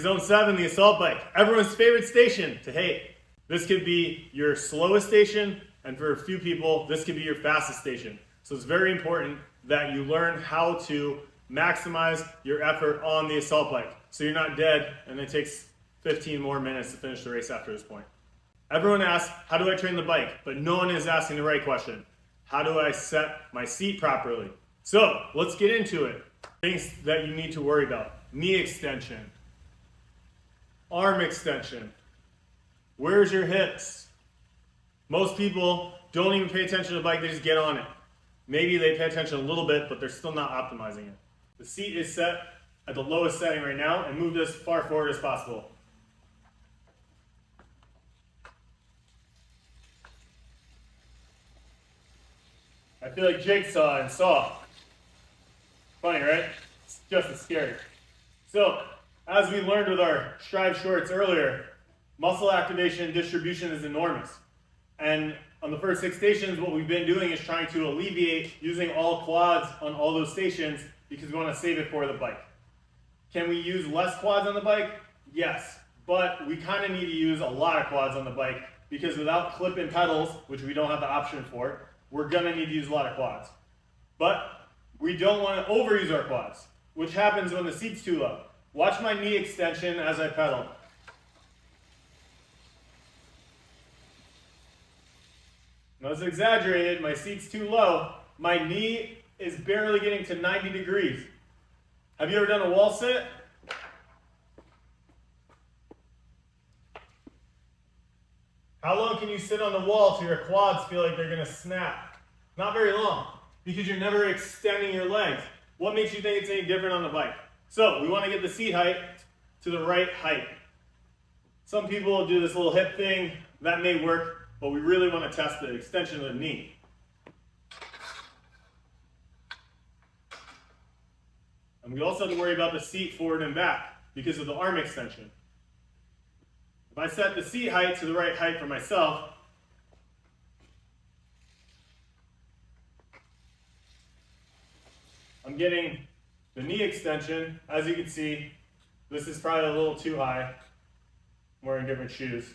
zone 7, the assault bike. Everyone's favorite station to hate. This could be your slowest station, and for a few people, this could be your fastest station. So it's very important that you learn how to maximize your effort on the assault bike, so you're not dead and it takes 15 more minutes to finish the race after this point. Everyone asks, how do I train the bike? But no one is asking the right question. How do I set my seat properly? So let's get into it. Things that you need to worry about. Knee extension, arm extension. Where's your hips? Most people don't even pay attention to the bike, they just get on it. Maybe they pay attention a little bit, but they're still not optimizing it. The seat is set at the lowest setting right now, and move as far forward as possible. I feel like Jigsaw and Saw. Funny, right? It's just as scary. So, as we learned with our Strive shorts earlier, muscle activation and distribution is enormous. And on the first 6 stations, what we've been doing is trying to alleviate using all quads on all those stations because we want to save it for the bike. Can we use less quads on the bike? Yes, but we kind of need to use a lot of quads on the bike because without clip-in pedals, which we don't have the option for, we're going to need to use a lot of quads. But we don't want to overuse our quads, which happens when the seat's too low. Watch my knee extension as I pedal. Notice exaggerated, my seat's too low. My knee is barely getting to 90 degrees. Have you ever done a wall sit? How long can you sit on the wall till your quads feel like they're gonna snap? Not very long, because you're never extending your legs. What makes you think it's any different on the bike? So we wanna get the seat height to the right height. Some people do this little hip thing, that may work, but we really wanna test the extension of the knee. And we also have to worry about the seat forward and back because of the arm extension. If I set the seat height to the right height for myself, I'm getting the knee extension. As you can see, this is probably a little too high. I'm wearing different shoes.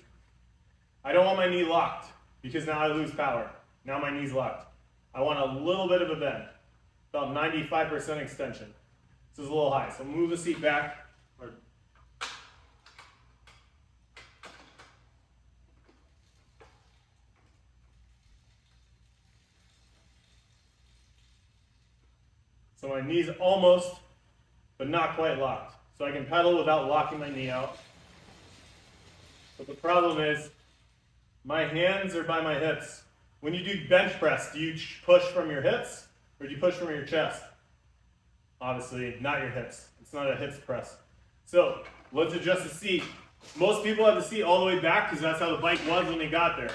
I don't want my knee locked because now I lose power. Now my knee's locked. I want a little bit of a bend, about 95% extension. This is a little high, so move the seat back. So my knee's almost, but not quite locked. So I can pedal without locking my knee out. But the problem is, my hands are by my hips. When you do bench press, do you push from your hips or do you push from your chest? Obviously, not your hips. It's not a hips press. So let's adjust the seat. Most people have the seat all the way back because that's how the bike was when they got there.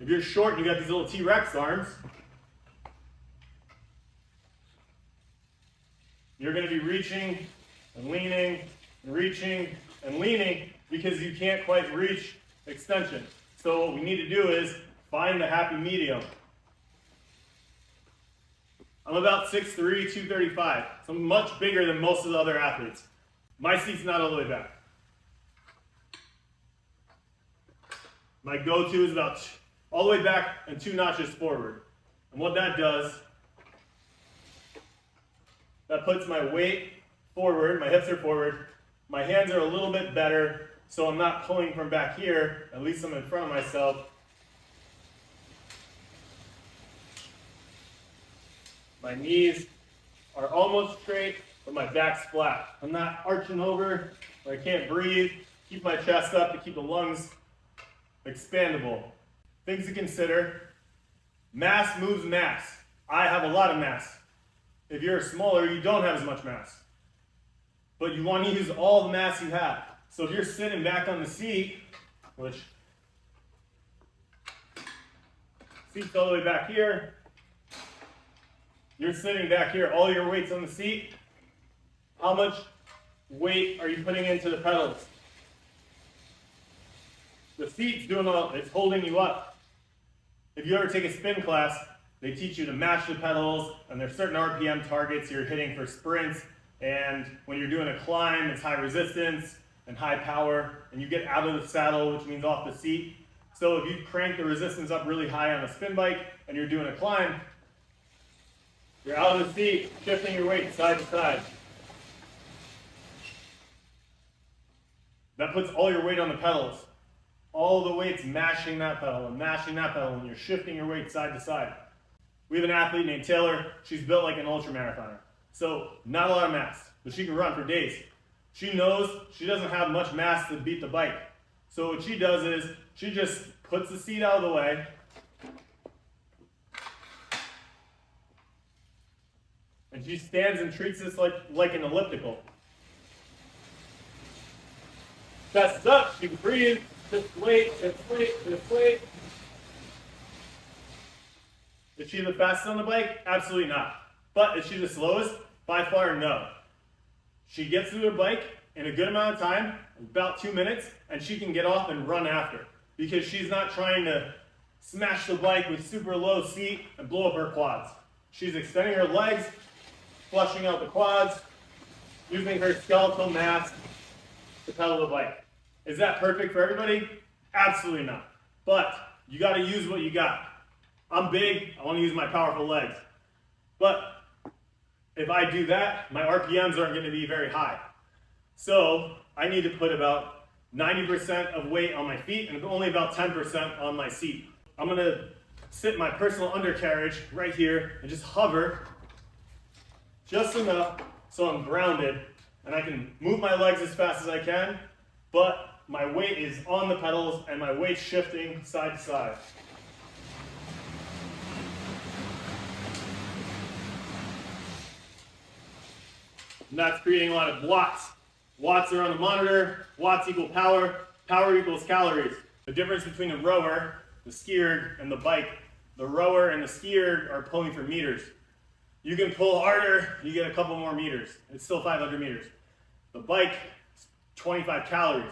If you're short and you got these little T-Rex arms, you're going to be reaching and leaning and reaching and leaning because you can't quite reach extension. So what we need to do is find the happy medium. I'm about 6'3", 235, so I'm much bigger than most of the other athletes. My seat's not all the way back. My go-to is about all the way back and 2 notches forward. And what that does, that puts my weight forward, my hips are forward, my hands are a little bit better, so I'm not pulling from back here, at least I'm in front of myself. My knees are almost straight, but my back's flat. I'm not arching over, or I can't breathe. Keep my chest up to keep the lungs expandable. Things to consider. Mass moves mass. I have a lot of mass. If you're smaller, you don't have as much mass. But you want to use all the mass you have. So if you're sitting back on the seat, which seat's all the way back here, you're sitting back here, all your weight's on the seat. How much weight are you putting into the pedals? The seat's doing all, it's holding you up. If you ever take a spin class, they teach you to match the pedals, and there's certain RPM targets you're hitting for sprints, and when you're doing a climb, it's high resistance, and high power, and you get out of the saddle, which means off the seat. So if you crank the resistance up really high on a spin bike and you're doing a climb, you're out of the seat, shifting your weight side to side. That puts all your weight on the pedals. All the weight's mashing that pedal and mashing that pedal, and you're shifting your weight side to side. We have an athlete named Taylor. She's built like an ultra marathoner. So not a lot of mass, but she can run for days. She knows she doesn't have much mass to beat the bike. So what she does is she just puts the seat out of the way, and she stands and treats this like an elliptical. Chest is up, she can breathe, just wait, just wait, just wait. Is she the fastest on the bike? Absolutely not. But is she the slowest? By far, no. She gets to her bike in a good amount of time, about 2 minutes, and she can get off and run after, because she's not trying to smash the bike with super low seat and blow up her quads. She's extending her legs, flushing out the quads, using her skeletal mass to pedal the bike. Is that perfect for everybody? Absolutely not. But you got to use what you got. I'm big, I want to use my powerful legs. But if I do that, my RPMs aren't going to be very high. So I need to put about 90% of weight on my feet and only about 10% on my seat. I'm going to sit my personal undercarriage right here and just hover just enough so I'm grounded and I can move my legs as fast as I can, but my weight is on the pedals and my weight's shifting side to side. And that's creating a lot of watts. Watts are on the monitor, watts equal power, power equals calories. The difference between the rower, the skier, and the bike, the rower and the skier are pulling for meters. You can pull harder, you get a couple more meters. It's still 500 meters. The bike, 25 calories.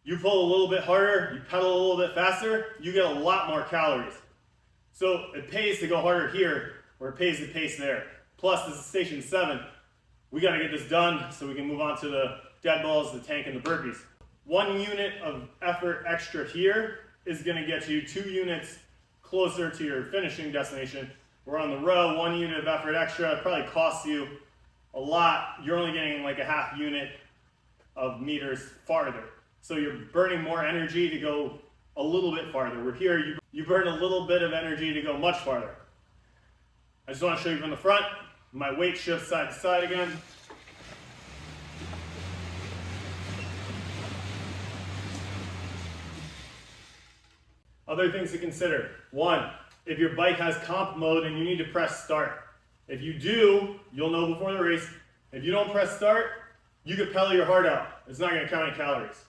You pull a little bit harder, you pedal a little bit faster, you get a lot more calories. So it pays to go harder here, or it pays to pace there. Plus, this is station 7. We got to get this done so we can move on to the dead balls, the tank, and the burpees. 1 unit of effort extra here is going to get you 2 units closer to your finishing destination. We're on the row, 1 unit of effort extra. It probably costs you a lot. You're only getting like a half unit of meters farther. So you're burning more energy to go a little bit farther. We're here, you burn a little bit of energy to go much farther. I just want to show you from the front. My weight shifts side to side again. Other things to consider. 1, if your bike has comp mode and you need to press start. If you do, you'll know before the race. If you don't press start, you could pedal your heart out. It's not going to count any calories.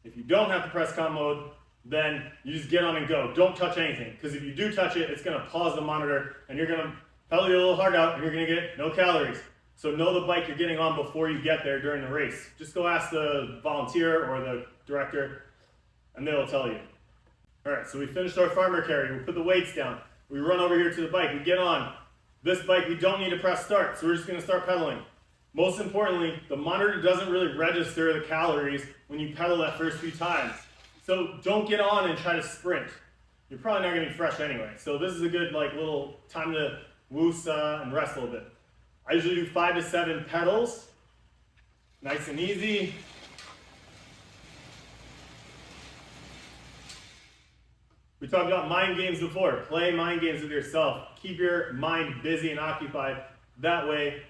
If you don't have to press comp mode, then you just get on and go. Don't touch anything, because if you do touch it, it's going to pause the monitor and you're going to pedal your little heart out and you're going to get no calories. So know the bike you're getting on before you get there during the race. Just go ask the volunteer or the director and they'll tell you. Alright, so we finished our farmer carry. We put the weights down. We run over here to the bike. We get on. This bike, we don't need to press start, so we're just going to start pedaling. Most importantly, the monitor doesn't really register the calories when you pedal that first few times. So don't get on and try to sprint. You're probably not going to be fresh anyway. So this is a good little time to woosah and rest a little bit. I usually do 5 to 7 pedals. Nice and easy. We talked about mind games before. Play mind games with yourself. Keep your mind busy and occupied. That way,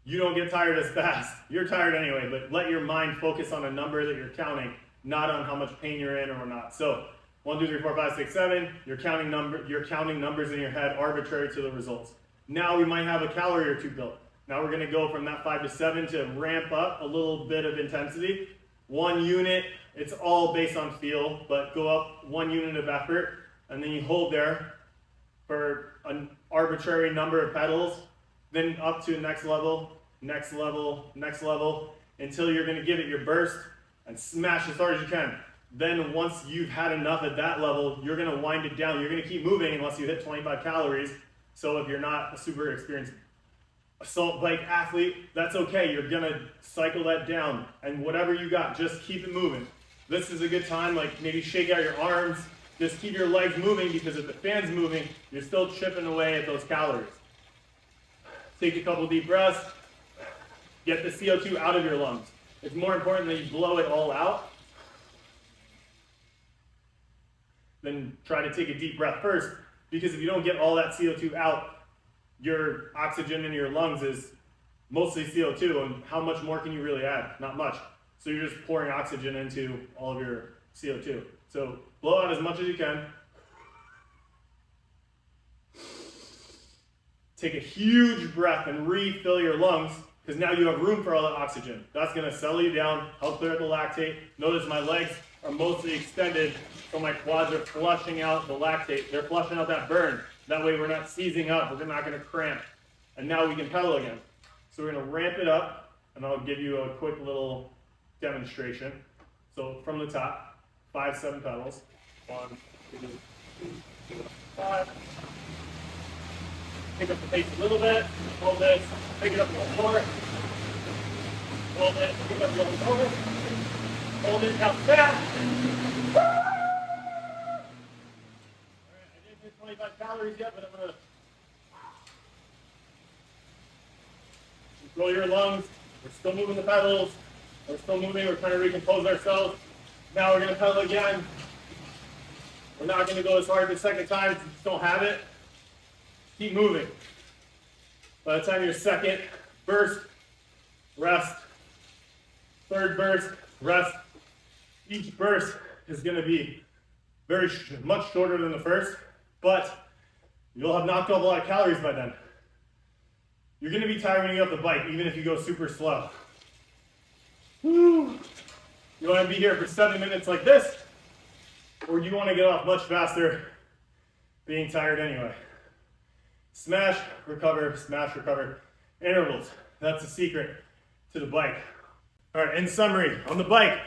you don't get tired as fast. You're tired anyway, but let your mind focus on a number that you're counting, not on how much pain you're in or not. So 1, 2, 3, 4, 5, 6, 7. You're counting numbers in your head arbitrary to the results. Now we might have a calorie or 2 built. Now we're going to go from that 5 to 7 to ramp up a little bit of intensity. 1 unit, it's all based on feel, but go up 1 unit of effort, and then you hold there for an arbitrary number of pedals, then up to next level, next level, next level, until you're going to give it your burst and smash as hard as you can. Then once you've had enough at that level, you're going to wind it down. You're going to keep moving unless you hit 25 calories. So if you're not a super experienced assault bike athlete, that's okay. You're gonna cycle that down, and whatever you got, just keep it moving. This is a good time, like maybe shake out your arms, just keep your legs moving, because if the fan's moving, you're still chipping away at those calories. Take a couple deep breaths, get the CO2 out of your lungs. It's more important that you blow it all out than try to take a deep breath first, because if you don't get all that CO2 out, your oxygen in your lungs is mostly CO2, and how much more can you really add? Not much. So you're just pouring oxygen into all of your CO2. So blow out as much as you can. Take a huge breath and refill your lungs, because now you have room for all that oxygen. That's going to settle you down, help clear out the lactate. Notice my legs are mostly extended, so my quads are flushing out the lactate. They're flushing out that burn. That way we're not seizing up, we're not going to cramp. And now we can pedal again. So we're going to ramp it up, and I'll give you a quick little demonstration. So from the top, 5, 7 pedals. 1, 2, 3, 4, 5. Pick up the pace a little bit, hold this, pick it up a little more. Hold it, pick it up a little more. Hold it, count fast. 25 calories yet, but I'm going to control your lungs. We're still moving the pedals. We're still moving. We're trying to recompose ourselves. Now we're going to pedal again. We're not going to go as hard the second time. You just don't have it. Keep moving. By the time your second burst, rest. Third burst, rest. Each burst is going to be much shorter than the first. But you'll have knocked off a lot of calories by then. You're going to be tired when you get off the bike, even if you go super slow. Woo. You want to be here for 7 minutes like this, or you want to get off much faster, being tired anyway. Smash, recover, intervals. That's the secret to the bike. All right, in summary, on the bike,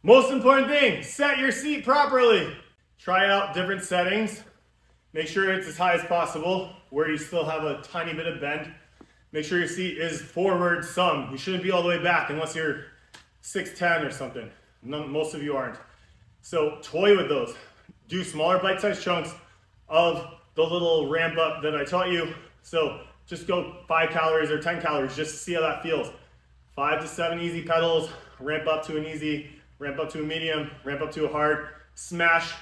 most important thing, set your seat properly. Try out different settings. Make sure it's as high as possible, where you still have a tiny bit of bend. Make sure your seat is forward some. You shouldn't be all the way back unless you're 6'10" or something. Most of you aren't. So toy with those. Do smaller bite-sized chunks of the little ramp up that I taught you. So just go 5 calories or 10 calories just to see how that feels. 5 to 7 easy pedals, ramp up to an easy, ramp up to a medium, ramp up to a hard, smash.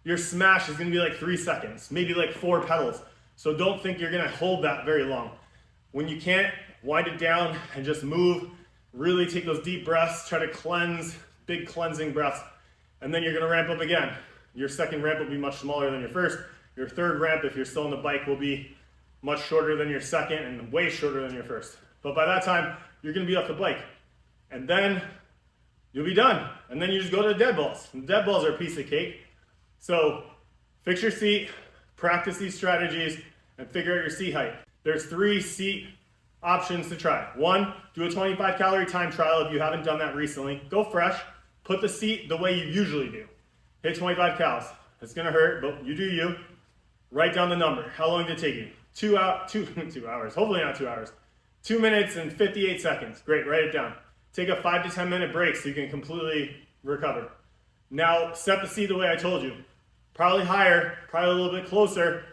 Your smash is going to be like 3 seconds, maybe like 4 pedals. So don't think you're going to hold that very long. When you can't, wind it down and just move. Really take those deep breaths, try to cleanse, big cleansing breaths, and then you're going to ramp up again. Your second ramp will be much smaller than your first. Your third ramp, if you're still on the bike, will be much shorter than your second and way shorter than your first. But by that time, you're going to be off the bike. And then you'll be done. And then you just go to the dead balls. And dead balls are a piece of cake. So fix your seat, practice these strategies, and figure out your seat height. There's 3 seat options to try. 1, do a 25 calorie time trial if you haven't done that recently. Go fresh, put the seat the way you usually do. Hit 25 calories. It's gonna hurt, but you do you. Write down the number. How long did it take you? 2 hours, hopefully not 2 hours. 2 minutes and 58 seconds. Great, write it down. Take a 5 to 10 minute break so you can completely recover. Now set the seat the way I told you. Probably higher, probably a little bit closer.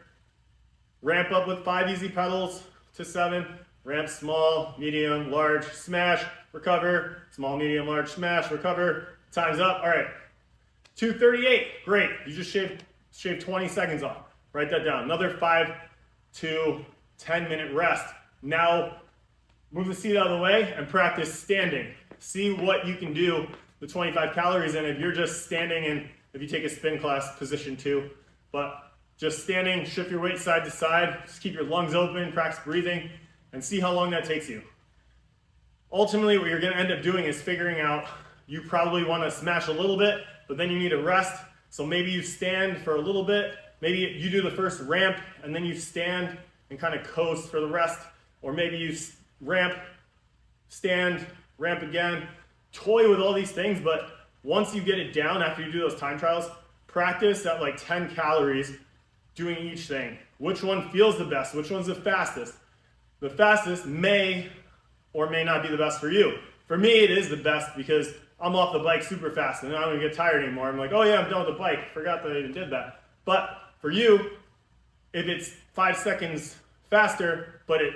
Ramp up with 5 easy pedals to 7. Ramp small, medium, large, smash, recover. Small, medium, large, smash, recover. Time's up. All right. 2:38. Great. You just shaved 20 seconds off. Write that down. Another 5 to 10 minute rest. Now move the seat out of the way and practice standing. See what you can do the 25 calories in if you're just standing in, if you take a spin class, position 2. But just standing, shift your weight side to side, just keep your lungs open, practice breathing, and see how long that takes you. Ultimately, what you're gonna end up doing is figuring out, you probably wanna smash a little bit, but then you need a rest. So maybe you stand for a little bit, maybe you do the first ramp, and then you stand and kind of coast for the rest, or maybe you ramp, stand, ramp again. Toy with all these things, but once you get it down after you do those time trials, practice at like 10 calories doing each thing. Which one feels the best? Which one's the fastest? the fastest may or may not be the best for you. For me, it is the best because I'm off the bike super fast and I don't even get tired anymore. I'm like, oh yeah, I'm done with the bike. Forgot that I even did that. But for you, if it's 5 seconds faster, but it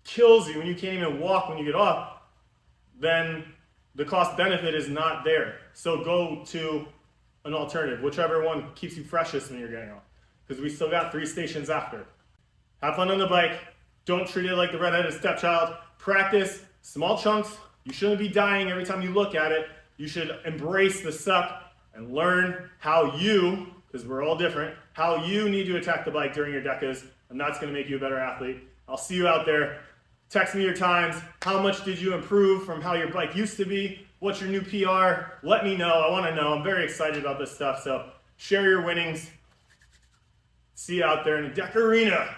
kills you and you can't even walk when you get off, then the cost benefit is not there. So go to an alternative, whichever one keeps you freshest when you're getting off. Because we still got 3 stations after. Have fun on the bike. Don't treat it like the redheaded stepchild. Practice small chunks. You shouldn't be dying every time you look at it. You should embrace the suck and learn how you, because we're all different, how you need to attack the bike during your DEKAs, and that's going to make you a better athlete. I'll see you out there. Text me your times. How much did you improve from how your bike used to be? What's your new PR? Let me know. I want to know. I'm very excited about this stuff, so share your winnings. See you out there in the DEKA arena.